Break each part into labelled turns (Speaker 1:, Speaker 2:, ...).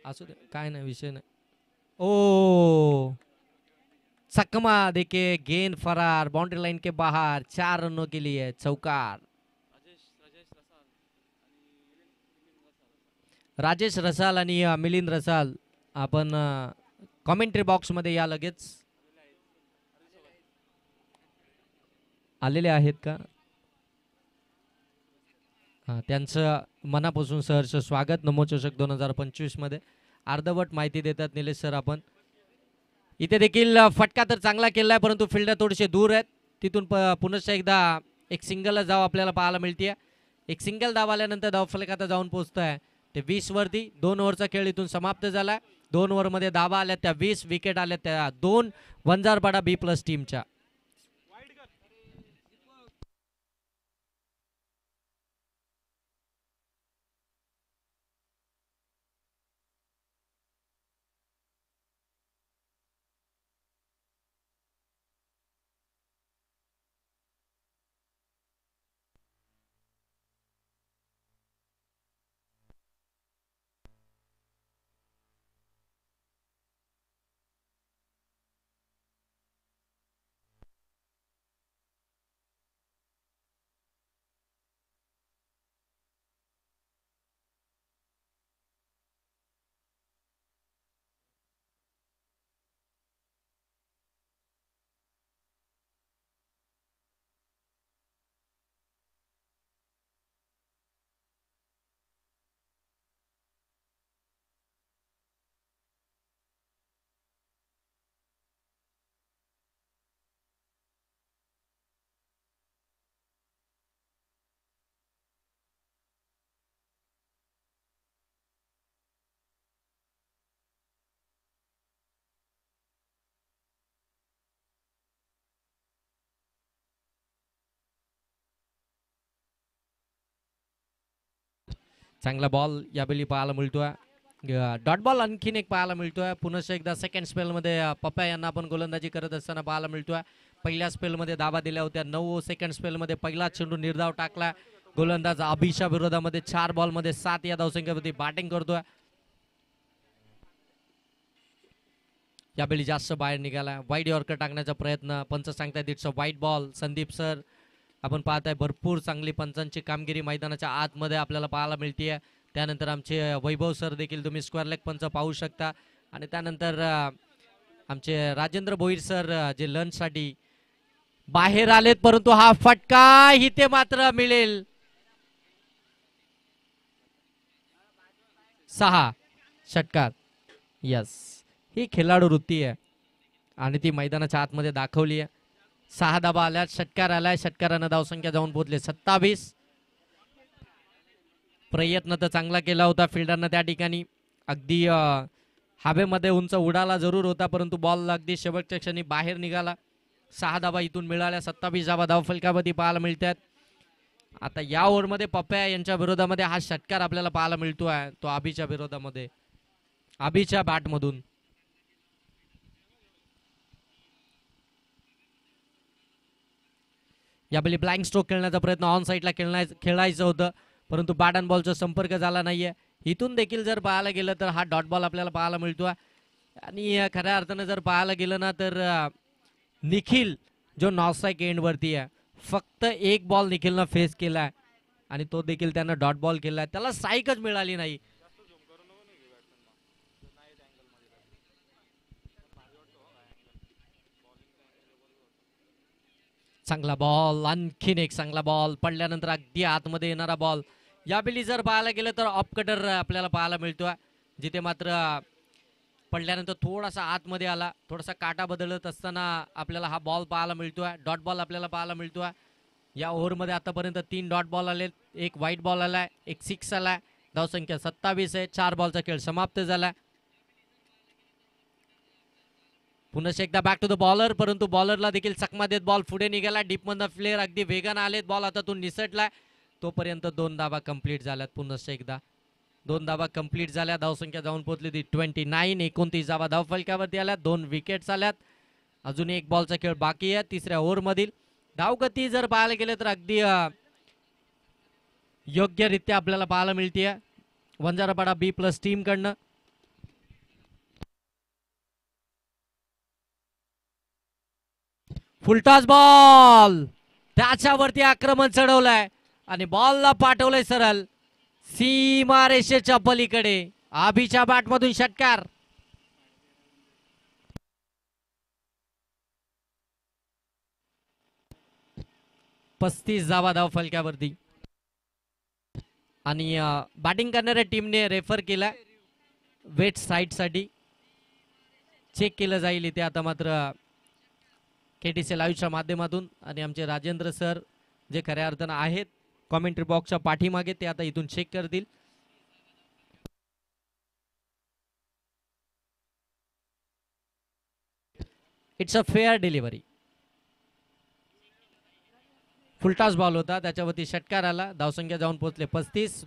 Speaker 1: असू दे, काय नाही, विषय नाही. ओ, चकमा देखिए, गेंद फरार, बाउंड्री लाइन के बाहर, 4 रनों के लिए चौकार. राजेश रसाल आणि मिलिंद रसाल, आपण कॉमेंट्री बॉक्समध्ये या लगेच. आलेले आहेत का? त्यांचं मनापासून सहर्ष स्वागत नमो चषक 2025 मध्ये. अर्धवट माहिती देतात निलेश सर आपण. इथे देखील फटका तर चांगला केलाय, परंतु फिल्डर थोडेसे दूर आहेत. तिथून पुन्हा एकदा एक सिंगल धाव आपल्याला पाहायला मिळते. एक सिंगल धाव आल्यानंतर धावफलकात जाऊन पोहोचतोय ते 20 वरती. 2 ओव्हरचा खेळ इथून समाप्त झाला. 2 ओव्हरमध्ये धावा आल्या त्या 20, विकेट आल्या त्या 2 वंजारपाडा बी प्लस टीमच्या. चांगला बॉल यावेळी पाहायला मिळतोय. डॉट बॉल आणखीन एक पाहायला मिळतोय. पुन्हा एकदा सेकंड स्पेलमध्ये पप्पा यांना आपण गोलंदाजी करत असताना पाहायला मिळतोय. पहिल्या स्पेलमध्ये धावा दिल्या होत्या 9. सेकंड स्पेलमध्ये पहिला चेंडू निर्धाव टाकला. गोलंदाज अभिषा विरोधामध्ये 4 बॉलमध्ये 7 या धावसंख्येवरती बॅटिंग करतोय. यावेळी जास्त बाहेर निघाला. वाईड यॉर्कर टाकण्याचा प्रयत्न. पंच सांगतायत इट्स अ वाईट बॉल. संदीप सर, आपण पाहताय भरपूर चांगली पंचांची कामगिरी मैदानाच्या आतमध्ये आपल्याला पाहायला मिळते. त्यानंतर आमचे वैभव सर देखील तुम्ही स्क्वेअर लेग पंच पाहू शकता. आणि त्यानंतर आमचे राजेंद्र भोईर सर जे लंचसाठी बाहेर आलेत, परंतु हा फटका इथे मात्र मिळेल. 6 षटकार. यस, ही खेळाडू वृत्ती आहे आणि ती मैदानाच्या आतमध्ये दाखवली आहे. 6 धाबा आल्या, षटकार आलाय. षटकारानं धावसंख्या जाऊन पोहोचले 27. प्रयत्न तर चांगला केला होता फिल्डरनं त्या ठिकाणी. अगदी हवेमध्ये उंच उडाला जरूर होता, परंतु बॉल अगदी शेवटच्या क्षणी बाहेर निघाला. 6 धाबा इथून मिळाल्या. 27 धाबा धावफलकावरती पाहायला मिळतात. आता या ओव्हरमध्ये पप्प्या यांच्या विरोधामध्ये हा षटकार आपल्याला पाहायला मिळतोय, तो अभिच्या विरोधामध्ये, अभिच्या बॅटमधून. यावेळी ब्लँक स्ट्रोक खेळण्याचा प्रयत्न ऑन साईडला खेळायचं होतं, परंतु बॅट अँड बॉलचा संपर्क झाला नाहीये. इथून देखील जर पाहायला गेलं तर हा डॉट बॉल आपल्याला पाहायला मिळतोय. आणि खऱ्या अर्थानं जर पाहायला गेलं ना तर निखिल जो नॉस्ट्राईक एंडवरती आहे, फक्त एक बॉल निखिलनं फेस केलाय आणि तो देखील त्यानं डॉट बॉल केलाय. त्याला स्ट्राईकच मिळाली नाही. चांगला बॉल, आणखीन एक चांगला बॉल पडल्यानंतर अगदी आतमध्ये येणारा बॉल. यावेळी जर पाहायला गेलं तर ऑफ कटर आपल्याला पाहायला मिळतोय, जिथे मात्र पडल्यानंतर थोडासा आतमध्ये आला. थोडासा काटा बदलत असताना आपल्याला हा बॉल पाहायला मिळतोय. डॉट बॉल आपल्याला पाहायला मिळतोय. या ओव्हरमध्ये आतापर्यंत 3 डॉट बॉल आले, एक व्हाईट बॉल आलाय, एक 6 आलाय. धावसंख्या 27 आहे. 4 बॉलचा खेळ समाप्त झाला. पुन्हा एकदा बॅक टू द बॉलर, परंतु बॉलरला देखील चकमा देत बॉल पुढे निघाला. डीपमधनं फ्लेअर अगदी वेगानं आलेत. बॉल हातातून निसटलाय. तोपर्यंत 2 धावा कंप्लीट झाल्यात. पुन्हा एकदा 2 धावा कंप्लीट झाल्या. धावसंख्या जाऊन पोहोचली ती 29. 29 धावा धावफलकावरती आल्या. 2 विकेट्स आल्यात. अजून एक बॉलचा खेळ बाकी आहे तिसऱ्या ओव्हरमधील. धावगती जर पाहायला गेलं तर अगदी योग्यरित्या आपल्याला पाहायला मिळते वंजारापाडा बी प्लस टीम कडनं. फुलटॉस बॉल, त्याच्यावरती आक्रमण चढवलंय आणि बॉलला पाठवलंय सरळ सीमारेषेच्या पलीकडे. आभीच्या बॅटमधून षटकार. 35 धावा धाव फलक्यावरती. आणि बॅटिंग करणाऱ्या टीमने रेफर केला वेट साईड साठी. चेक केलं जाईल इथे आता मात्र KTC लाईव्हच्या माध्यमातून. आणि आमचे राजेंद्र सर जे खऱ्या अर्थानं आहेत कॉमेंट्री बॉक्सच्या पाठीमागे, ते आता इथून चेक करतील. It's a fair delivery. Full toss ball होता, त्याच्यावरती षटकार आला. धावसंख्या जाऊन पोहोचले 35.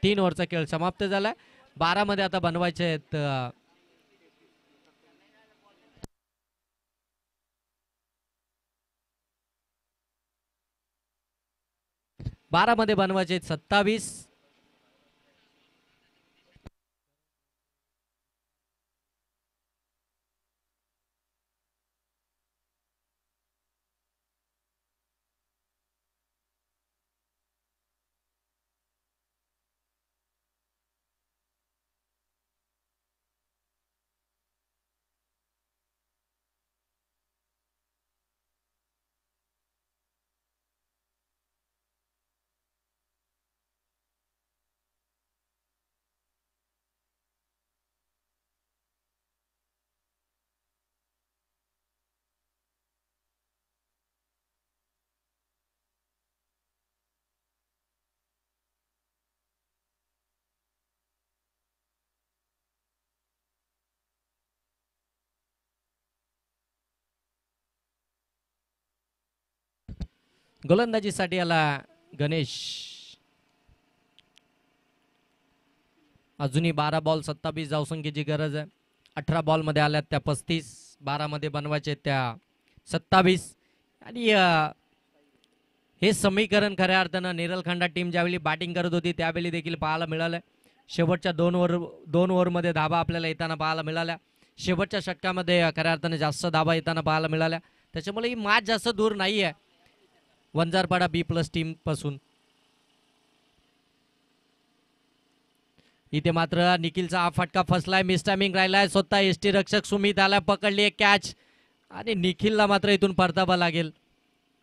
Speaker 1: 3 ओव्हरचा खेळ समाप्त झालाय. 12 मध्ये आता बनवायचे आहेत 27. गोलंदाजीसाठी आला गणेश. अजूनही 12 बॉल 27 धावसंख्येची गरज आहे. 18 बॉल मध्ये आल्यात त्या 35. 12 मध्ये बनवायचे त्या 27. आणि हे समीकरण खऱ्या अर्थानं नेरलखंडा टीम ज्यावेळी बॅटिंग करत होती त्यावेळी देखील पाहायला मिळालं. शेवटच्या 2 ओव्हरमध्ये धाबा आपल्याला येताना पाहायला मिळाल्या. शेवटच्या षटकामध्ये खऱ्या अर्थानं जास्त धाबा येताना पाहायला मिळाल्या. त्याच्यामुळे ही मॅच जास्त दूर नाही आहे वंजारपाडा B+ टीम पासून. इथे मात्र निखिलचा हा फटका फसलाय. मिस टायमिंग राहिलाय. स्वतः एसटी रक्षक सुमित आला, पकडली एक कॅच. आणि निखिलला मात्र इथून परतावा लागेल.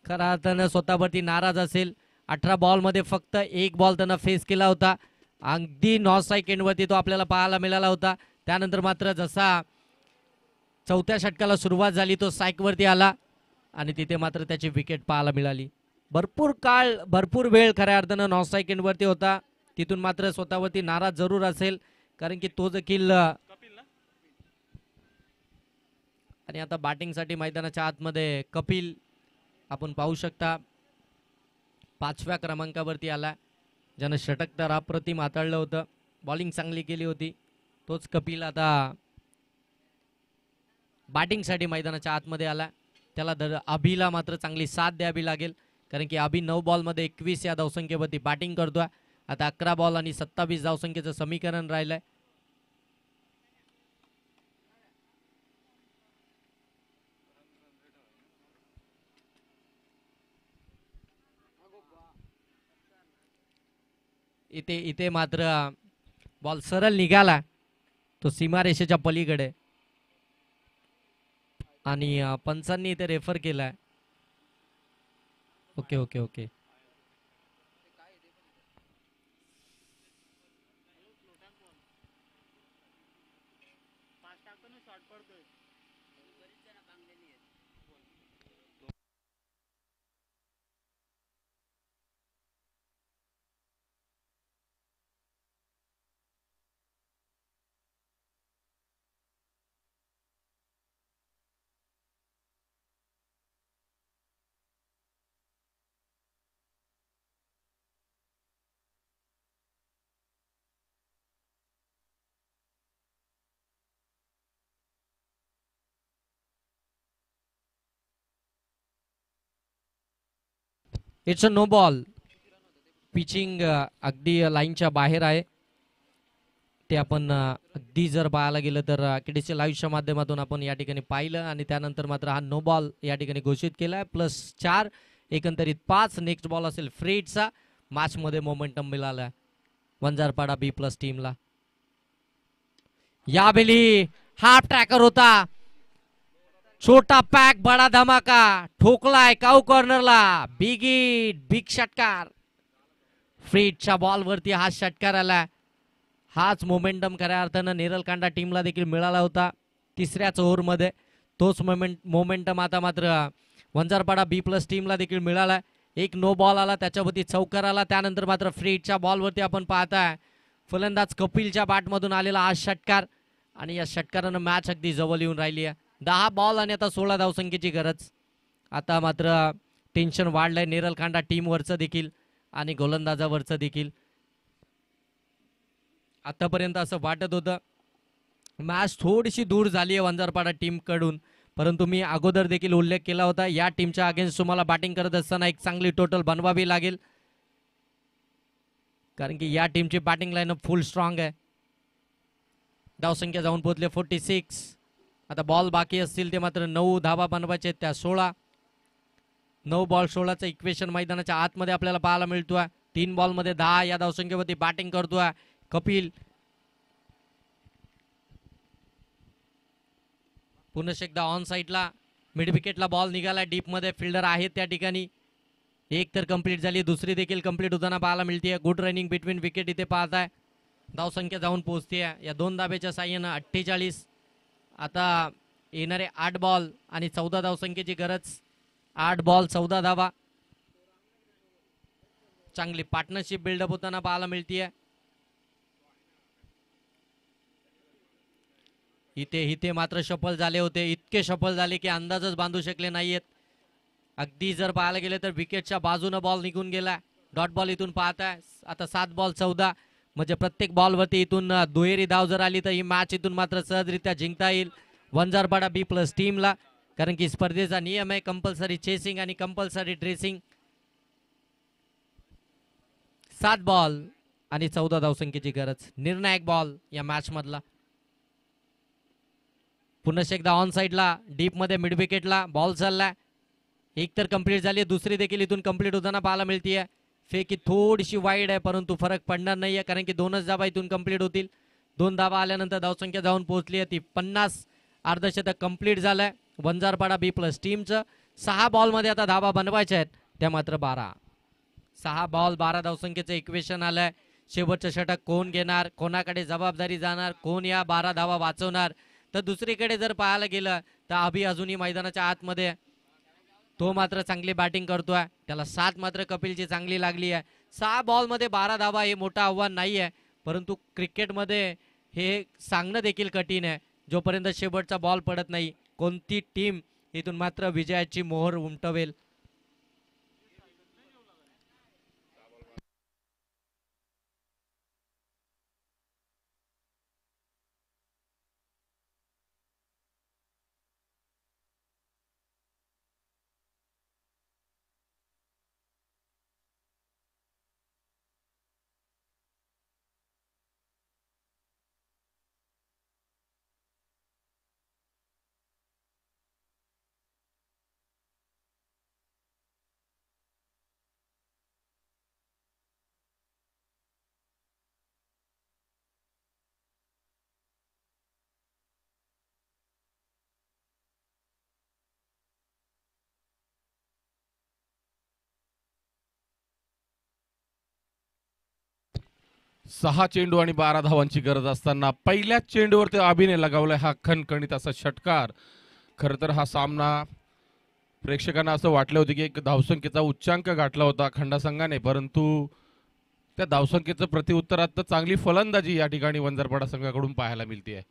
Speaker 1: खऱ्या अर्थानं स्वतःवरती नाराज असेल. 18 बॉलमध्ये फक्त 1 बॉल त्यानं फेस केला होता. अगदी नॉन स्ट्राईक एंडवरती तो आपल्याला पाहायला मिळाला होता. त्यानंतर मात्र जसा चौथ्या षटकाला सुरुवात झाली तो स्ट्राईकवरती आला आणि तिथे मात्र त्याची विकेट पाहायला मिळाली. भरपूर वेळ खऱ्या अर्थानं नॉन स्ट्राईक एंडवरती होता. तिथून मात्र स्वतःवरती नाराज जरूर असेल, कारण की तो देखील. आणि आता बॅटिंगसाठी मैदानाच्या आतमध्ये कपिल आपण पाहू शकता 5व्या क्रमांकावरती आला, ज्यानं षटक तर अप्रतिम हाताळलं होतं. बॉलिंग चांगली केली होती. तोच कपिल आता बॅटिंगसाठी मैदानाच्या आतमध्ये आला. त्याला अभिला मात्र चांगली साथ द्यावी लागेल, कारण की अभि 9 बॉलमध्ये 21 या धावसंख्येवरती बॅटिंग करतोय. आता 11 बॉल आणि 27 धावसंख्येचं समीकरण राहिलंय. इथे मात्र बॉल सरळ निघाला तो सीमारेषेच्या पलीकडे. आणि पंचांनी इथे रेफर केलाय. Okay okay okay. It's a no ball. Pitching अगदी लाईनच्या बाहेर आहे. ते आपण अगदी जर पाहायला गेलं तर केडीसी लाईव्हच्या माध्यमातून आपण या ठिकाणी पाहिलं आणि त्यानंतर मात्र हा नो बॉल या ठिकाणी घोषित केला आहे. +4 एकंदरीत 5. नेक्स्ट बॉल असेल फ्रीडचा. मॅचमध्ये मोमेंटम मिळाला वंजारपाडा बी प्लस टीमला. यावेळी हाफ ट्रॅकर होता, छोटा पॅक बडा धमाका ठोकलाय काऊ कॉर्नरला. बिग हिट, बिग षटकार. फ्रीडच्या बॉलवरती हा षटकार आला. हाच मोमेंटम खऱ्या अर्थानं नेरलकांडा टीमला देखील मिळाला होता तिसऱ्याच ओव्हरमध्ये. तोच मोमेंटम आता मात्र वंजारपाडा बी प्लस टीमला देखील मिळाला. एक नो बॉल आला, त्याच्यावरती चौकार आला. त्यानंतर मात्र फ्रीडच्या बॉलवरती आपण पाहताय फलंदाज कपिलच्या बॅटमधून आलेला हा षटकार आणि या षटकारानं मॅच अगदी जवळ येऊन राहिली आहे. 10 बॉल आणि आता 16 धावसंख्येची गरज. आता मात्र टेन्शन वाढलंय नेरलकांडा टीमवरचं देखील आणि गोलंदाजावरचं देखील. आतापर्यंत असं वाटत होतं मॅच थोडीशी दूर झाली आहे वंजारपाडा टीमकडून, परंतु मी अगोदर देखील उल्लेख केला होता या टीमच्या अगेन्स्ट तुम्हाला बॅटिंग करत असताना एक चांगली टोटल बनवावी लागेल, कारण की या टीमची बॅटिंग लाईनअप फुल स्ट्रॉंग आहे. धावसंख्या जाऊन पोहोचले 46. आता बॉल बाकी असतील ते मात्र 9 धावा बनवायचे, त्या 16. 9 बॉल 16चं इक्वेशन मैदानाच्या आतमध्ये आपल्याला पाहायला मिळतोय. 3 बॉलमध्ये 10 या धावसंख्येवरती बॅटिंग करतोय कपिल. पुन्हा एकदा ऑन साईडला मिड विकेटला बॉल निघाला, डीप मध्ये फिल्डर आहेत त्या ठिकाणी. एक तर कंप्लीट झाली, दुसरी देखील कंप्लीट होताना पाहायला मिळते. गुड रनिंग बिटवीन विकेट इथे पाहताय. धावसंख्या जाऊन पोहोचते या 2 धाब्याच्या साह्यानं 48. आता येणारे 8 बॉल आणि 14 धावसंख्येची गरज. 8 बॉल 14 धावा. चांगली पार्टनरशिप बिल्डअप होताना पाहायला मिळते. इथे मात्र सफल झाले होते, इतके सफल झाले की अंदाजच बांधू शकले नाहीयेत. अगदी जर पाहायला गेले तर विकेटच्या बाजूने बॉल निघून गेला. डॉट बॉल इथून पाहताय. आता 7 बॉल 14, म्हणजे प्रत्येक बॉलवरती इथून दुहेरी धाव जर आली तर ही मॅच इथून मात्र सहजरित्या जिंकता येईल वंजारपाडा बी प्लस टीमला, कारण की स्पर्धेचा नियम आहे कंपल्सरी चेसिंग आणि कंपल्सरी ड्रेसिंग. 7 बॉल आणि 14 धावसंख्येची गरज. निर्णायक बॉल या मॅच मधला. पुन्हा एकदा ऑन साईडला डीप मध्ये मिड विकेटला बॉल चाललाय. एक तर कंप्लीट झाली, दुसरी देखील इथून कंप्लीट होताना पाहायला मिळतीये. फेकी थोडीशी वाईड आहे, परंतु फरक पडणार नाहीये, कारण की 2च धावा इथून कंप्लीट होतील. 2 धावा आल्यानंतर धावसंख्या जाऊन पोहोचली आहे ती 50. अर्धशतक कंप्लीट झालंय वंजारपाडा बी प्लस टीमचं. 6 बॉलमध्ये आता धावा बनवायच्या आहेत, त्या मात्र 12. 6 बॉल 12 धावसंख्येचं इक्वेशन आलंय. शेवटचं षटक कोण घेणार, कोणाकडे जबाबदारी जाणार, कोण या 12 धावा वाचवणार. तर दुसरीकडे जर पाहायला गेलं तर अभि अजूनही मैदानाच्या आतमध्ये, तो मात्र चांगली बॅटिंग करतोय. त्याला 7 मात्र कपिलची चांगली लागली आहे. 6 बॉलमध्ये 12 धावा हे मोठं आव्हान नाही आहे, परंतु क्रिकेटमध्ये हे सांगणं देखील कठीण आहे. जोपर्यंत शेवटचा बॉल पडत नाही कोणती टीम इथून मात्र विजयाची मोहर उमटवेल.
Speaker 2: सहा चेंडू आणि 12 धावांची गरज असताना पहिल्याच चेंडूवरती अभिने लगावलाय हा खणखणीत असा षटकार. खरं तर हा सामना प्रेक्षकांना असं वाटलं होतं की एक धावसंख्येचा उच्चांक गाठला होता खंडा संघाने, परंतु त्या धावसंख्येचं प्रतिउत्तरात चांगली फलंदाजी या ठिकाणी वंजारपाडा संघाकडून पाहायला मिळते.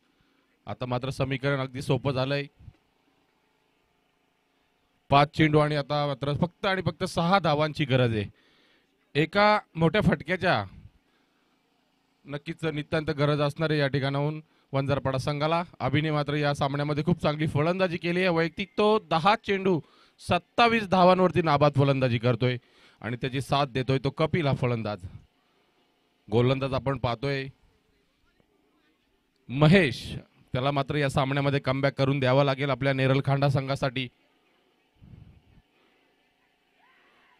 Speaker 2: आता मात्र समीकरण अगदी सोपं झालंय. 5 चेंडू आणि आता मात्र फक्त आणि फक्त 6 धावांची गरज आहे. एका मोठ्या फटक्याच्या नक्कीच नितांत गरज असणार आहे या ठिकाणाहून वंजारपाडा संघाला. अभिने मात्र या सामन्यामध्ये खूप चांगली फलंदाजी केली आहे. वैयक्तिक तो 10 चेंडू 27 धावांवरती नाबाद फलंदाजी करतोय आणि त्याची साथ देतोय तो कपिल हा फलंदाज. गोलंदाज आपण पाहतोय महेश, त्याला मात्र या सामन्यामध्ये कमबॅक करून द्यावा लागेल आपल्या नेरलखांडा संघासाठी.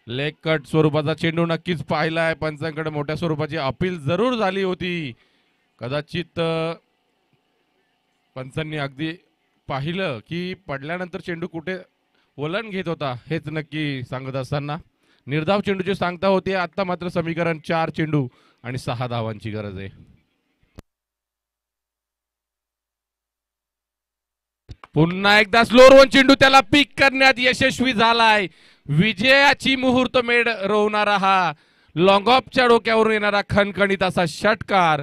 Speaker 2: लेग कट स्वरूपाचा चेंडू नक्कीच पाहिलाय. पंचांकडे मोठ्या स्वरूपाची अपील जरूर झाली होती. कदाचित पंचांनी अगदी पाहिलं की पडल्यानंतर चेंडू कुठे वळण घेत होता हेच नक्की सांगत असताना निर्धाव चेंडूची सांगता होती. आता मात्र समीकरण 4 चेंडू आणि 6 धावांची गरज आहे. पुन्हा एकदा स्लोअर वन चेंडू त्याला पिक करण्यात यशस्वी झालाय. विजयाची मुहूर्त मेढ रोवणारा हा लॉंग ऑफच्या डोक्यावरून येणारा खणखणीत असा षटकार